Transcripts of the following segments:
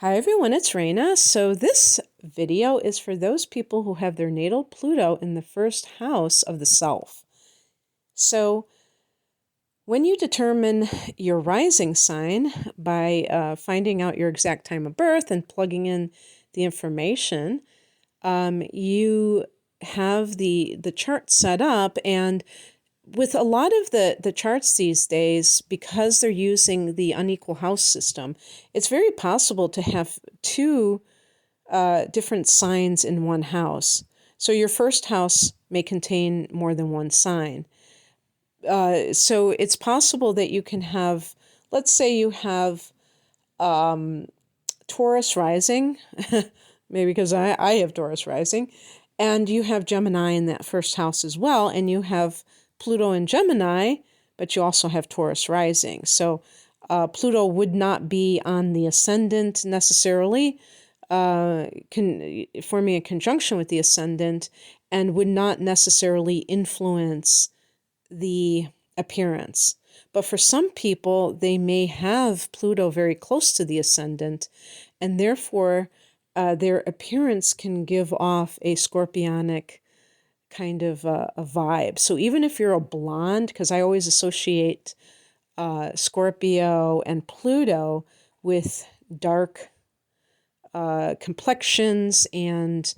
Hi everyone, it's Raina. So this video is for those people who have their natal Pluto in the first house of the self. So when you determine your rising sign by finding out your exact time of birth and plugging in the information, you have the chart set up. And with a lot of the charts these days, because they're using the unequal house system, it's very possible to have two different signs in one house. So your first house may contain more than one sign. So it's possible that you can have, let's say you have Taurus rising, maybe because I have Taurus rising, and you have Gemini in that first house as well, and you have Pluto in Gemini, but you also have Taurus rising. So Pluto would not be on the ascendant necessarily, forming a conjunction with the ascendant, and would not necessarily influence the appearance. But for some people, they may have Pluto very close to the ascendant, and therefore their appearance can give off a scorpionic kind of a vibe. So even if you're a blonde, because I always associate Scorpio and Pluto with dark complexions and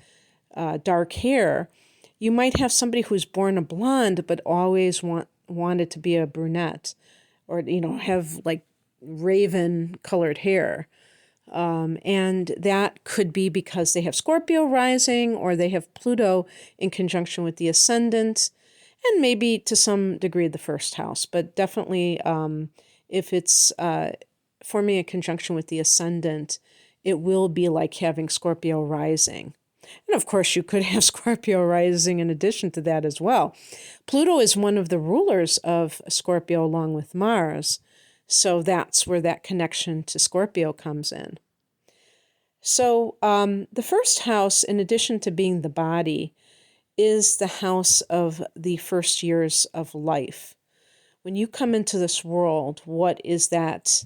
dark hair, you might have somebody who's born a blonde but always wanted to be a brunette, or have like raven colored hair. And that could be because they have Scorpio rising, or they have Pluto in conjunction with the ascendant, and maybe to some degree the first house. But definitely, if it's forming a conjunction with the ascendant, it will be like having Scorpio rising. And of course, you could have Scorpio rising in addition to that as well. Pluto is one of the rulers of Scorpio along with Mars. So that's where that connection to Scorpio comes in. So the first house, in addition to being the body, is the house of the first years of life. When you come into this world, what is that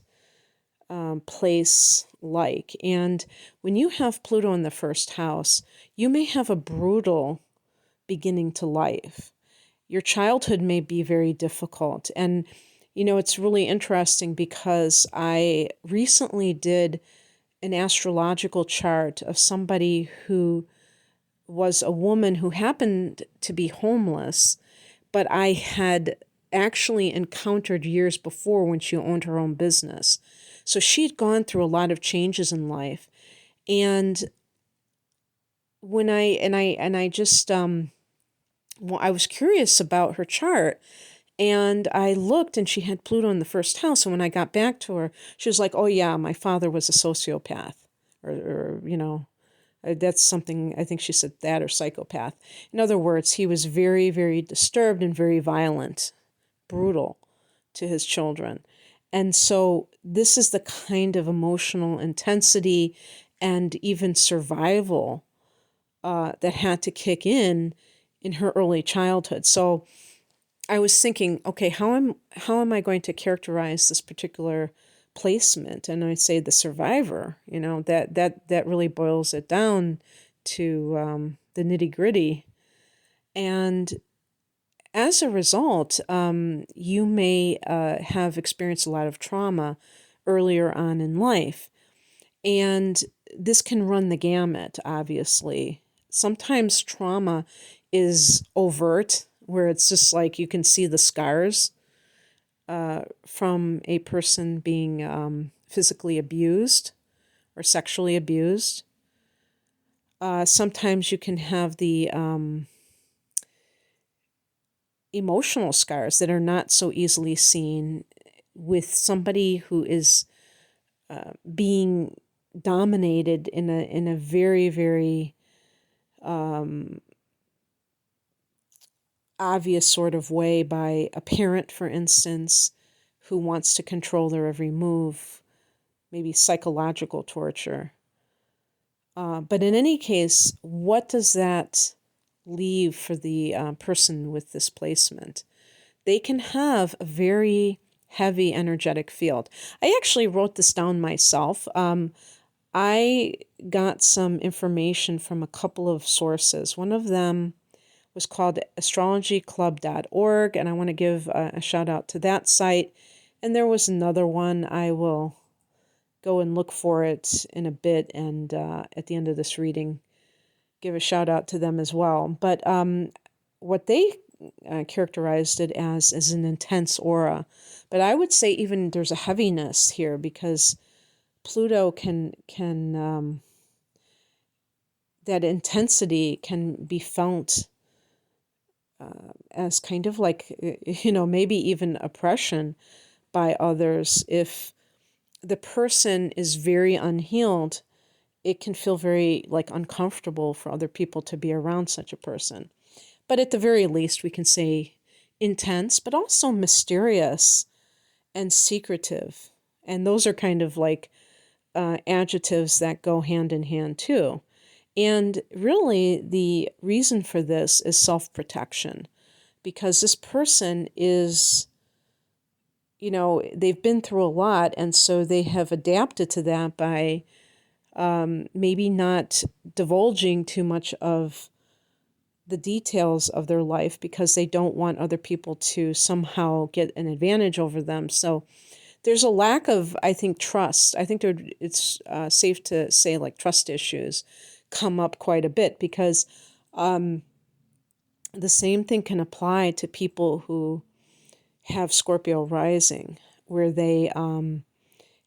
place like? And when you have Pluto in the first house, you may have a brutal beginning to life. Your childhood may be very difficult. And, it's really interesting because I recently did an astrological chart of somebody who was a woman who happened to be homeless, but I had actually encountered years before when she owned her own business. So she'd gone through a lot of changes in life. And when I just I was curious about her chart, and I looked, and she had Pluto in the first house. And when I got back to her, she was like, "Oh yeah, my father was a sociopath," or that's something, I think she said that, or psychopath. In other words, he was very, very disturbed and very violent, brutal to his children. And so this is the kind of emotional intensity and even survival that had to kick in her early childhood. So I was thinking, okay, how am I going to characterize this particular placement? And I say the survivor. That really boils it down to the nitty gritty. And as a result, you may have experienced a lot of trauma earlier on in life. And this can run the gamut, obviously. Sometimes trauma is overt, where it's just like you can see the scars from a person being physically abused or sexually abused. Sometimes you can have the emotional scars that are not so easily seen with somebody who is being dominated in a very, very obvious sort of way by a parent, for instance, who wants to control their every move, maybe psychological torture. But in any case, what does that leave for the person with this placement? They can have a very heavy energetic field. I actually wrote this down myself. I got some information from a couple of sources. One of them was called astrologyclub.org, and I want to give a shout out to that site. And there was another one. I will go and look for it in a bit, and at the end of this reading, give a shout out to them as well. But what they characterized it as is an intense aura. But I would say even there's a heaviness here because Pluto can that intensity can be felt as kind of like, maybe even oppression by others. If the person is very unhealed, it can feel very like uncomfortable for other people to be around such a person. But at the very least, we can say intense, but also mysterious and secretive. And those are kind of like adjectives that go hand in hand too. And really, the reason for this is self-protection, because this person is, they've been through a lot, and so they have adapted to that by maybe not divulging too much of the details of their life because they don't want other people to somehow get an advantage over them. So there's a lack of, I think, trust. I think it's safe to say like trust issues come up quite a bit because the same thing can apply to people who have Scorpio rising, where they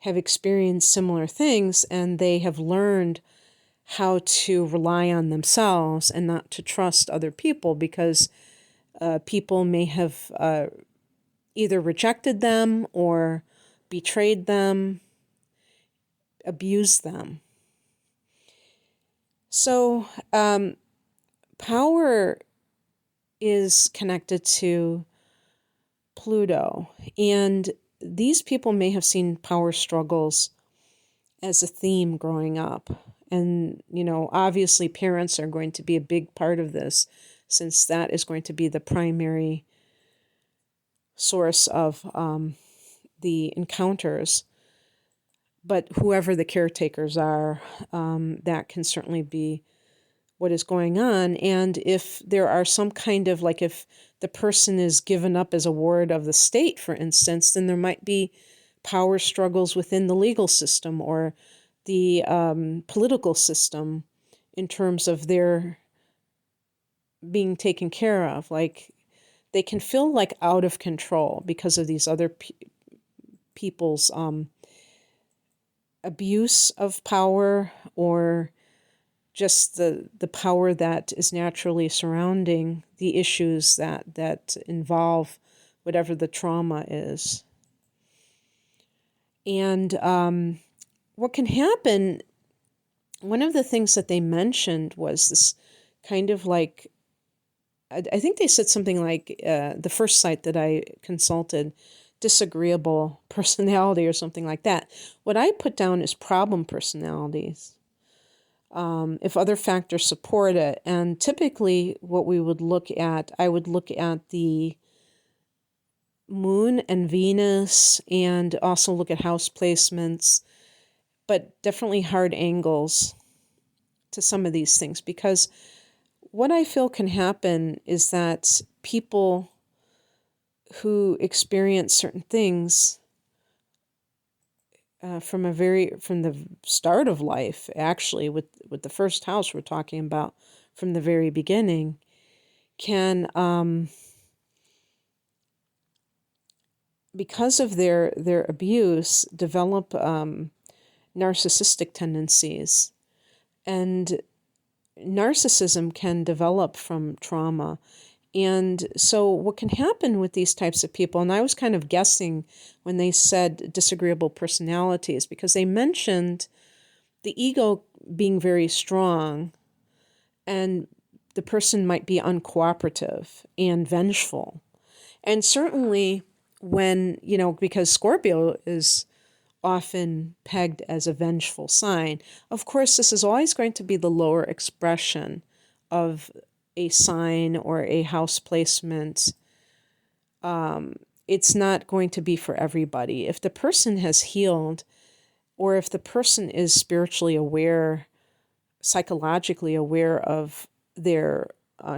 have experienced similar things and they have learned how to rely on themselves and not to trust other people because people may have either rejected them or betrayed them, abused them. So power is connected to Pluto, and these people may have seen power struggles as a theme growing up. And, obviously parents are going to be a big part of this since that is going to be the primary source of the encounters. But whoever the caretakers are, that can certainly be what is going on. And if there are some kind of, like if the person is given up as a ward of the state, for instance, then there might be power struggles within the legal system or the political system in terms of their being taken care of. Like they can feel like out of control because of these other people's abuse of power, or just the power that is naturally surrounding the issues that involve whatever the trauma is. And what can happen, one of the things that they mentioned was this kind of like, I think they said something like, the first site that I consulted, disagreeable personality or something like that. What I put down is problem personalities. If other factors support it. And typically what we would look at, I would look at the moon and Venus and also look at house placements, but definitely hard angles to some of these things, because what I feel can happen is that people who experience certain things from the start of life, actually, with the first house we're talking about from the very beginning, can because of their abuse develop narcissistic tendencies, and narcissism can develop from trauma. And so what can happen with these types of people, and I was kind of guessing when they said disagreeable personalities, because they mentioned the ego being very strong, and the person might be uncooperative and vengeful. And certainly when, because Scorpio is often pegged as a vengeful sign, of course, this is always going to be the lower expression of a sign or a house placement. It's not going to be for everybody. If the person has healed or if the person is spiritually aware, psychologically aware of their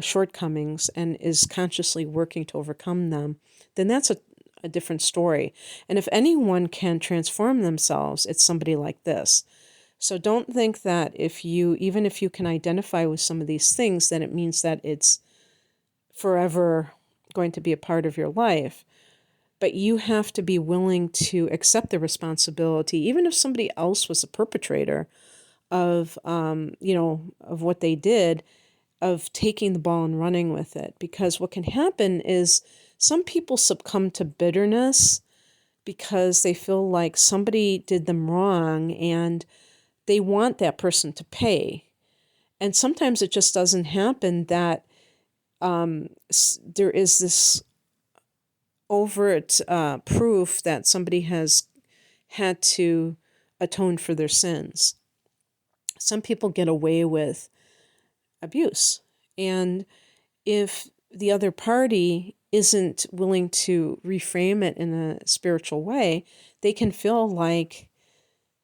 shortcomings and is consciously working to overcome them, then that's a different story. And if anyone can transform themselves, it's somebody like this. So don't think that even if you can identify with some of these things, then it means that it's forever going to be a part of your life. But you have to be willing to accept the responsibility, even if somebody else was the perpetrator of, of what they did, of taking the ball and running with it. Because what can happen is some people succumb to bitterness because they feel like somebody did them wrong and they want that person to pay. And sometimes it just doesn't happen that there is this overt proof that somebody has had to atone for their sins. Some people get away with abuse. And if the other party isn't willing to reframe it in a spiritual way, they can feel like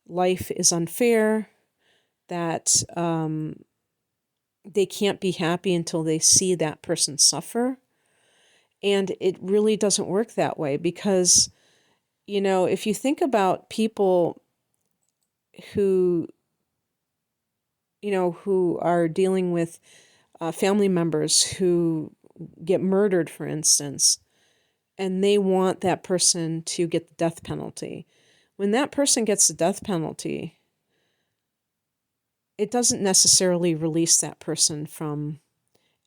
life is unfair, that they can't be happy until they see that person suffer. And it really doesn't work that way because, if you think about people who, who are dealing with family members who get murdered, for instance, and they want that person to get the death penalty. When that person gets the death penalty, it doesn't necessarily release that person from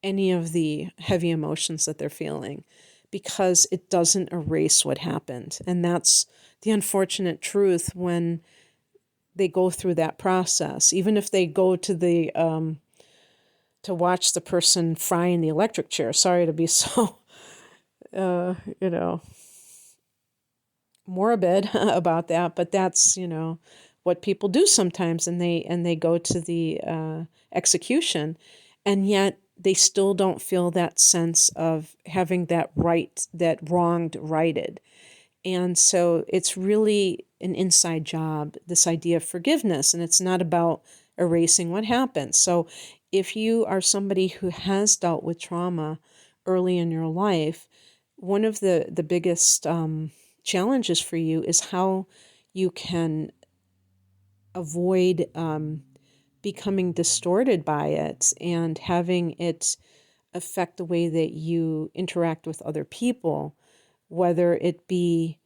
any of the heavy emotions that they're feeling because it doesn't erase what happened. And that's the unfortunate truth when they go through that process. Even if they go to the to watch the person fry in the electric chair. Sorry to be so, morbid about that, but that's, what people do sometimes, and they go to the execution, and yet they still don't feel that sense of having that wronged righted. And so it's really an inside job, this idea of forgiveness, and it's not about erasing what happened. So if you are somebody who has dealt with trauma early in your life, one of the biggest challenges for you is how you can avoid becoming distorted by it and having it affect the way that you interact with other people, whether it be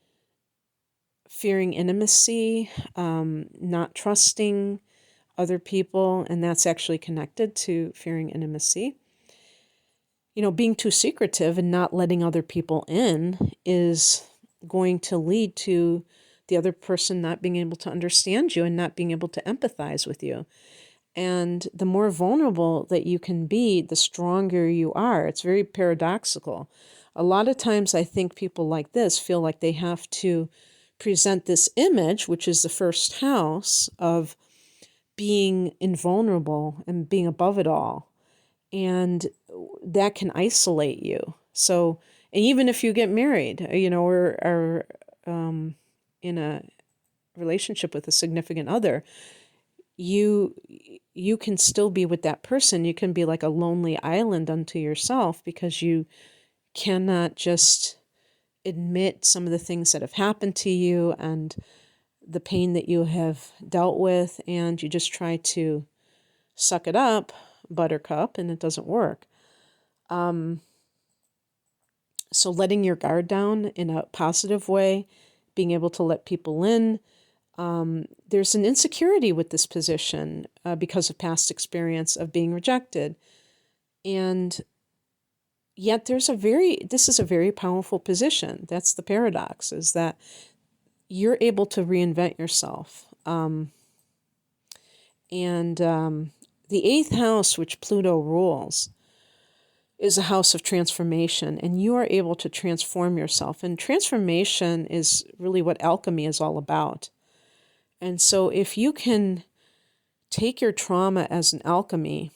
fearing intimacy, not trusting other people, and that's actually connected to fearing intimacy. Being too secretive and not letting other people in is going to lead to the other person not being able to understand you and not being able to empathize with you. And the more vulnerable that you can be, the stronger you are. It's very paradoxical. A lot of times I think people like this feel like they have to present this image, which is the first house, of being invulnerable and being above it all. And that can isolate you. So, and even if you get married, or are in a relationship with a significant other, you can still be with that person. You can be like a lonely island unto yourself because you cannot just admit some of the things that have happened to you and the pain that you have dealt with, and you just try to suck it up, buttercup, and it doesn't work. So letting your guard down in a positive way, being able to let people in. There's an insecurity with this position because of past experience of being rejected. And yet this is a very powerful position. That's the paradox, is that you're able to reinvent yourself. The eighth house, which Pluto rules, is a house of transformation, and you are able to transform yourself. And transformation is really what alchemy is all about. And so if you can take your trauma as an alchemy,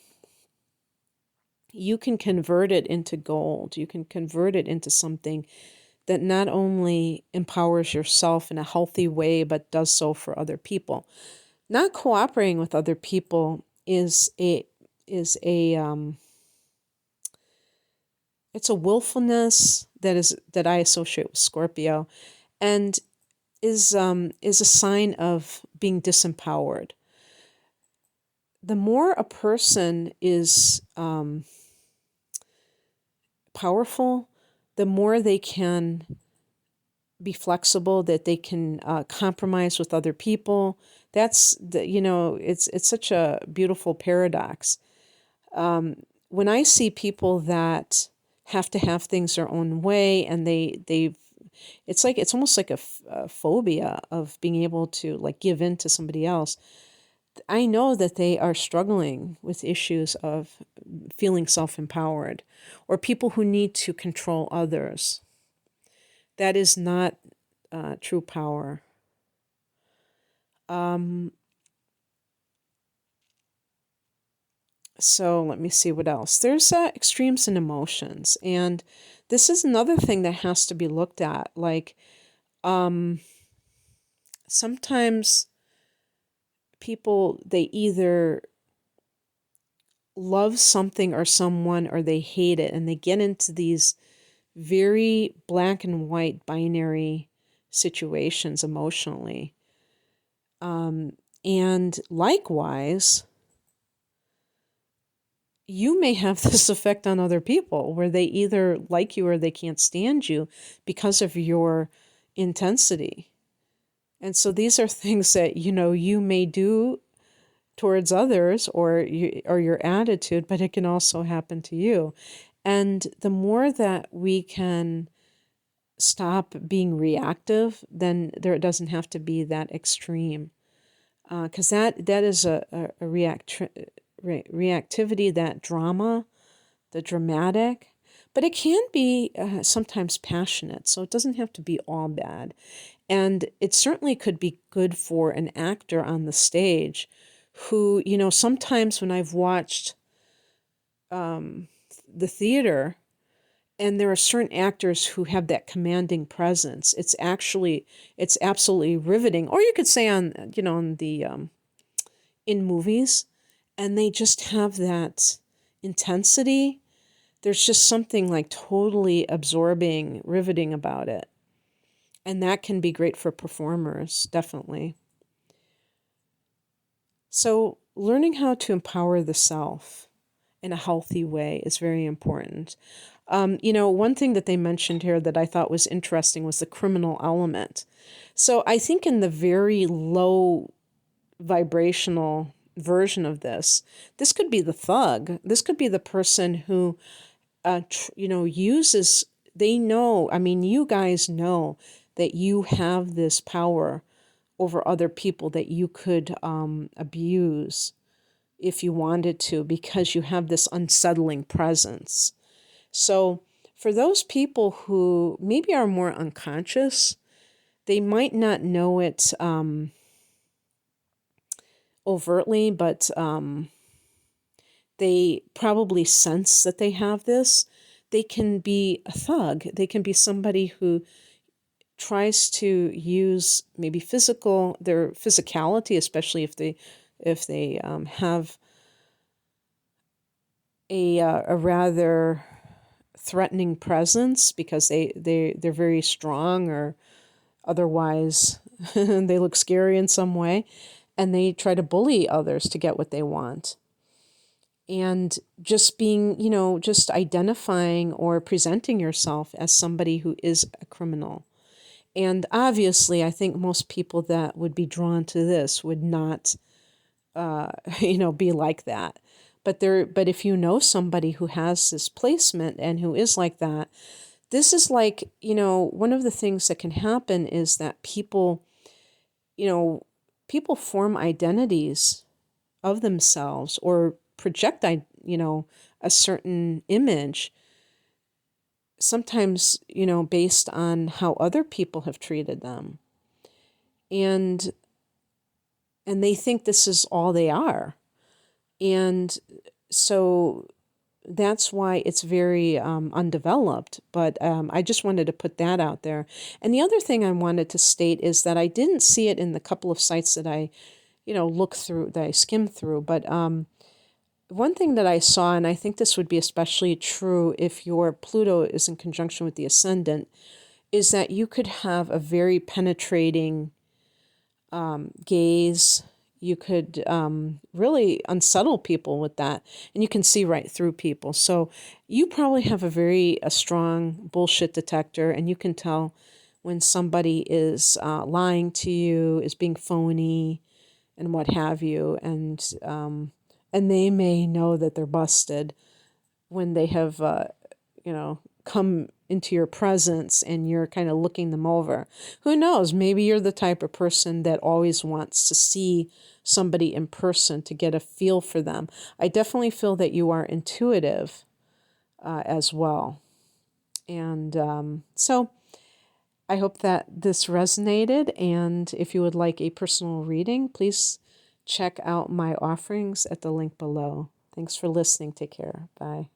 you can convert it into gold. You can convert it into something that not only empowers yourself in a healthy way, but does so for other people. Not cooperating with other people is a it's a willfulness that I associate with Scorpio, and is a sign of being disempowered. The more a person is powerful, the more they can be flexible, that they can compromise with other people. That's it's such a beautiful paradox. When I see people that have to have things their own way, and it's almost like a phobia of being able to like give in to somebody else. I know that they are struggling with issues of feeling self-empowered, or people who need to control others. That is not true power. So let me see what else. There's extremes in emotions, and this is another thing that has to be looked at. Like sometimes people, they either love something or someone, or they hate it, and they get into these very black and white binary situations emotionally. And likewise, you may have this effect on other people where they either like you or they can't stand you because of your intensity. And so these are things that, you may do towards others, or your attitude, but it can also happen to you. And the more that we can stop being reactive, then there doesn't have to be that extreme. Because that is a reactivity, that drama, the dramatic, but it can be sometimes passionate. So it doesn't have to be all bad. And it certainly could be good for an actor on the stage who, sometimes when I've watched the theater, and there are certain actors who have that commanding presence, it's absolutely riveting. Or you could say on the in movies, and they just have that intensity. There's just something like totally absorbing, riveting about it. And that can be great for performers, definitely. So learning how to empower the self in a healthy way is very important. One thing that they mentioned here that I thought was interesting was the criminal element. So I think in the very low vibrational version of this could be the thug. This could be the person who, uses, they know, I mean, you guys know that you have this power over other people that you could abuse if you wanted to, because you have this unsettling presence. So for those people who maybe are more unconscious, they might not know it overtly, but they probably sense that they have this. They can be a thug. They can be somebody who tries to use maybe their physicality, especially if they have a rather threatening presence, because they're very strong, or otherwise they look scary in some way, and they try to bully others to get what they want. And just being, just identifying or presenting yourself as somebody who is a criminal. And obviously, I think most people that would be drawn to this would not, be like that. But if you know somebody who has this placement and who is like that, this is like, one of the things that can happen is that you know, people form identities of themselves, or project, a certain image, sometimes, based on how other people have treated them. And they think this is all they are. And so that's why it's very undeveloped. But I just wanted to put that out there. And the other thing I wanted to state is that I didn't see it in the couple of sites that I, looked through, that I skimmed through. But one thing that I saw, and I think this would be especially true if your Pluto is in conjunction with the ascendant, is that you could have a very penetrating gaze. You could really unsettle people with that, and you can see right through people. So you probably have a strong bullshit detector, and you can tell when somebody is lying to you, is being phony, and what have you, and they may know that they're busted when they have come into your presence and you're kind of looking them over. Who knows? Maybe you're the type of person that always wants to see somebody in person to get a feel for them. I definitely feel that you are intuitive as well. And so I hope that this resonated. And if you would like a personal reading, please check out my offerings at the link below. Thanks for listening. Take care. Bye.